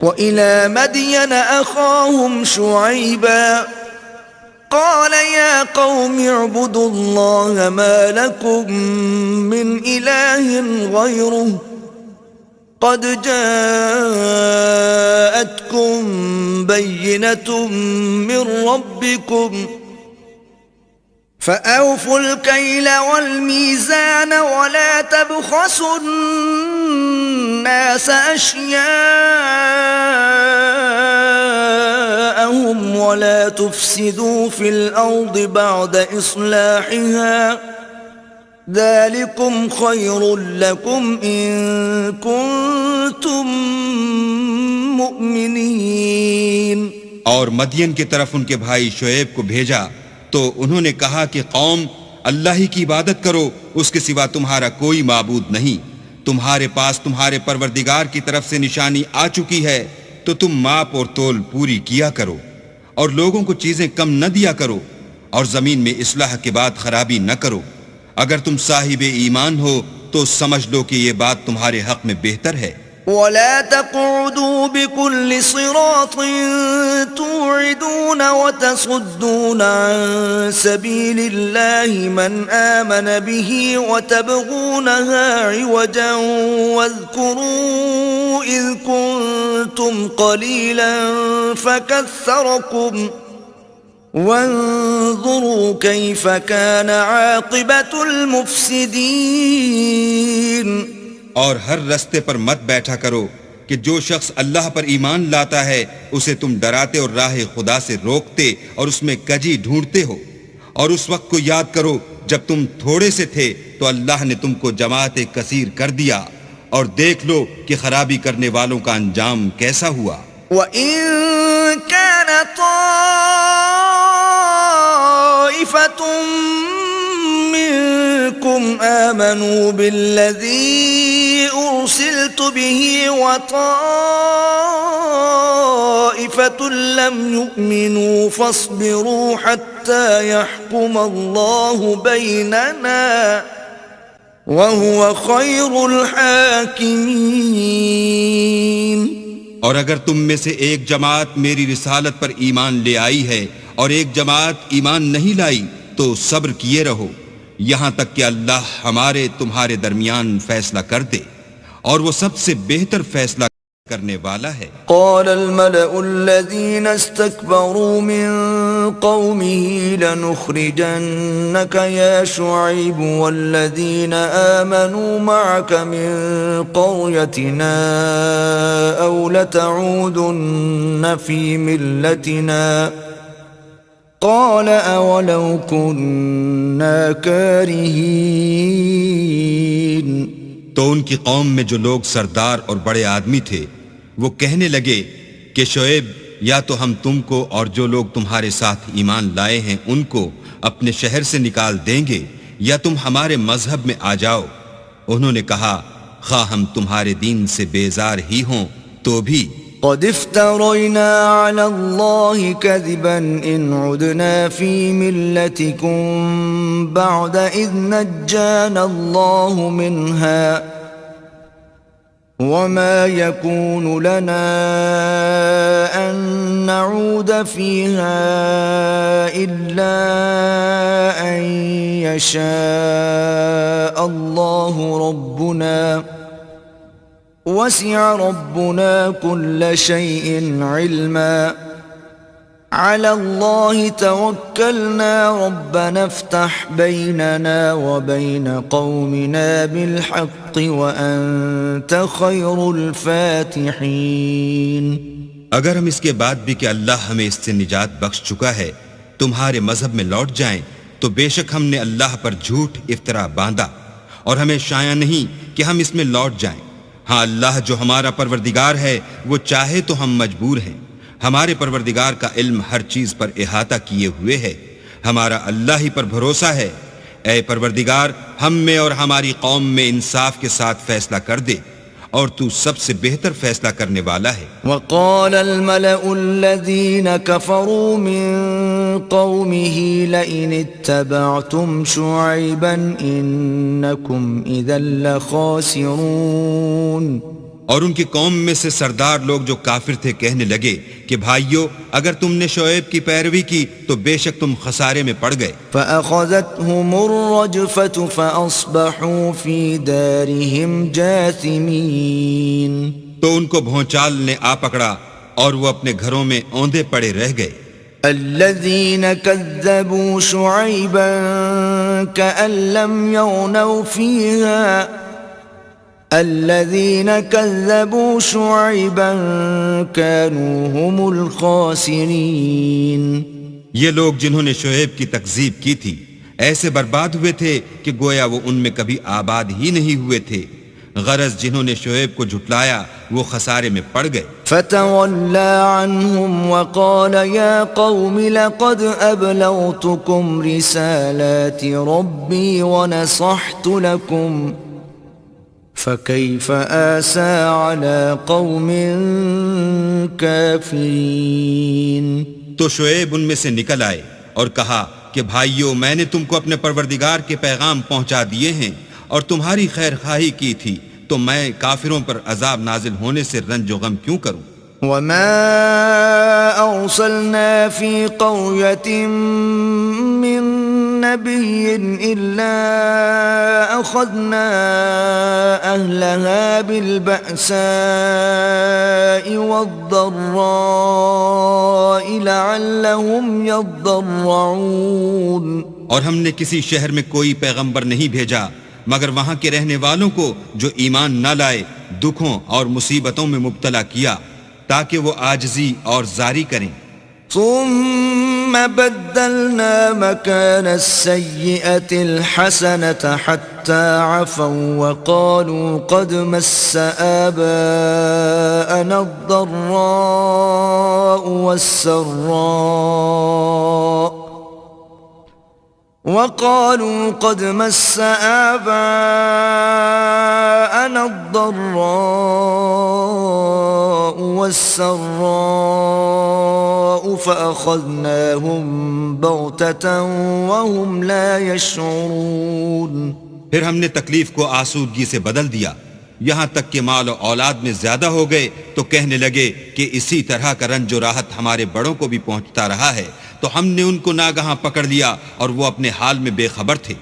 وإلى مدين أخاهم شعيبا قال يا قوم اعبدوا الله ما لكم من إله غيره قد جاءتكم بينة من ربكم فأوفوا الكيل والميزان ولا تبخسوا الناس أشياءهم ولا تفسدوا في الأرض بعد إصلاحها ذلكم خير لكم إن كنتم مؤمنين۔ اور مدین کی طرف ان کے بھائی شعیب کو بھیجا تو انہوں نے کہا کہ قوم اللہ ہی کی عبادت کرو، اس کے سوا تمہارا کوئی معبود نہیں، تمہارے پاس تمہارے پروردگار کی طرف سے نشانی آ چکی ہے تو تم ماپ اور تول پوری کیا کرو اور لوگوں کو چیزیں کم نہ دیا کرو اور زمین میں اصلاح کے بعد خرابی نہ کرو۔ اگر تم صاحب ایمان ہو تو سمجھ لو کہ یہ بات تمہارے حق میں بہتر ہے۔ ولا تقعدوا بكل صراط توعدون وتصدون عن سبيل الله من آمن به وتبغونها عوجا واذكروا إذ كنتم قليلا فكثركم وانظروا كيف كان عاقبة المفسدين۔ اور ہر رستے پر مت بیٹھا کرو کہ جو شخص اللہ پر ایمان لاتا ہے اسے تم ڈراتے اور راہ خدا سے روکتے اور اس میں کجی ڈھونڈتے ہو، اور اس وقت کو یاد کرو جب تم تھوڑے سے تھے تو اللہ نے تم کو جماعت کثیر کر دیا، اور دیکھ لو کہ خرابی کرنے والوں کا انجام کیسا ہوا۔ وَإِن كَانَ طَائِفَةٌ مِّنكُمْ آمَنُوا بِالَّذِي أُرْسِلْتُ بِهِ وَطَائِفَةٌ لَّمْ يُؤْمِنُوا فَاصْبِرُوا حَتَّى يَحْكُمَ اللَّهُ بَيْنَنَا وَهُوَ خَيْرُ الْحَاكِمِينَ۔ اور اگر تم میں سے ایک جماعت میری رسالت پر ایمان لے آئی ہے اور ایک جماعت ایمان نہیں لائی تو صبر کیے رہو یہاں تک کہ اللہ ہمارے تمہارے درمیان فیصلہ کر دے، اور وہ سب سے بہتر فیصلہ کرنے والا ہے۔ قال الملأ الذين استكبروا من قومه لنخرجنك يا شعيب والذين آمنوا معك من قريتنا أو لتعودن في ملتنا قال أولو كنا كارهين۔ تو ان کی قوم میں جو لوگ سردار اور بڑے آدمی تھے وہ کہنے لگے کہ شعیب یا تو ہم تم کو اور جو لوگ تمہارے ساتھ ایمان لائے ہیں ان کو اپنے شہر سے نکال دیں گے یا تم ہمارے مذہب میں آ جاؤ۔ انہوں نے کہا خواہ ہم تمہارے دین سے بیزار ہی ہوں تو بھی قد افترينا على الله كذبا إن عدنا في ملتكم بعد إذ نجانا الله منها وما يكون لنا أن نعود فيها إلا أن يشاء الله ربنا وسع ربنا كل شيء علما على الله توكلنا ربنا افتح بيننا وبين قومنا بالحق وأنت خير الفاتحين۔ اگر ہم اس کے بعد بھی کہ اللہ ہمیں اس سے نجات بخش چکا ہے تمہارے مذہب میں لوٹ جائیں تو بے شک ہم نے اللہ پر جھوٹ افطرا باندھا اور ہمیں شایع نہیں کہ ہم اس میں لوٹ جائیں۔ ہاں اللہ جو ہمارا پروردگار ہے وہ چاہے تو ہم مجبور ہیں، ہمارے پروردگار کا علم ہر چیز پر احاطہ کیے ہوئے ہے، ہمارا اللہ ہی پر بھروسہ ہے۔ اے پروردگار ہم میں اور ہماری قوم میں انصاف کے ساتھ فیصلہ کر دے اور تو سب سے بہتر فیصلہ کرنے والا ہے۔ وقال الملأ الذين كفروا من قومه لئن اتبعتم شعيبا إنكم إذا لخاسرون۔ اور ان کی قوم میں سے سردار لوگ جو کافر تھے کہنے لگے کہ بھائیو اگر تم نے شعیب کی پیروی کی تو بے شک تم خسارے میں پڑ گئے۔ فأخذتهم الرجفة فأصبحوا في دارهم جاثمين۔ تو ان کو بھونچال نے آ پکڑا اور وہ اپنے گھروں میں اوندے پڑے رہ گئے۔ الذين كذبوا شعيبا كأن لم يغنوا فيها الذين كذبوا شعيبا كانوا هم الخاسرين۔ یہ لوگ جنہوں نے شعیب کی تکذیب کی تھی ایسے برباد ہوئے تھے کہ گویا وہ ان میں کبھی آباد ہی نہیں ہوئے تھے۔ غرض جنہوں نے شعیب کو جھٹلایا وہ خسارے میں پڑ گئے۔ فتولى عنهم وقال يا قوم لقد أبلغتكم رسالات ربي ونصحت لكم فكيف آسى على قوم كافرين۔ تو شعیب ان میں سے نکل آئے اور کہا کہ بھائیو میں نے تم کو اپنے پروردگار کے پیغام پہنچا دیے ہیں اور تمہاری خیر خواہی کی تھی، تو میں کافروں پر عذاب نازل ہونے سے رنج و غم کیوں کروں؟ وما أرسلنا في قرية من نبي إلا أخذنا أهلها بالبأساء والضراء لعلهم يضرعون۔ اور ہم نے کسی شہر میں کوئی پیغمبر نہیں بھیجا مگر وہاں کے رہنے والوں کو جو ایمان نہ لائے دکھوں اور مصیبتوں میں مبتلا کیا تاکہ وہ عاجزی اور زاری کریں۔ ثم بدلنا مكان السيئة الحسنة حتى عفوا وقالوا قد مس آباءنا الضراء والسراء وقالوا قد مس آباءنا الضراء والسراء فأخذناهم بغتة وهم لا يشعرون۔ پھر ہم نے تکلیف کو آسودگی سے بدل دیا یہاں تک کہ مال و اولاد میں زیادہ ہو گئے تو کہنے لگے کہ اسی طرح کا رنج و راحت ہمارے بڑوں کو بھی پہنچتا رہا ہے، تو ہم نے ان کو ناگہاں پکڑ لیا اور وہ اپنے حال میں بے خبر تھے۔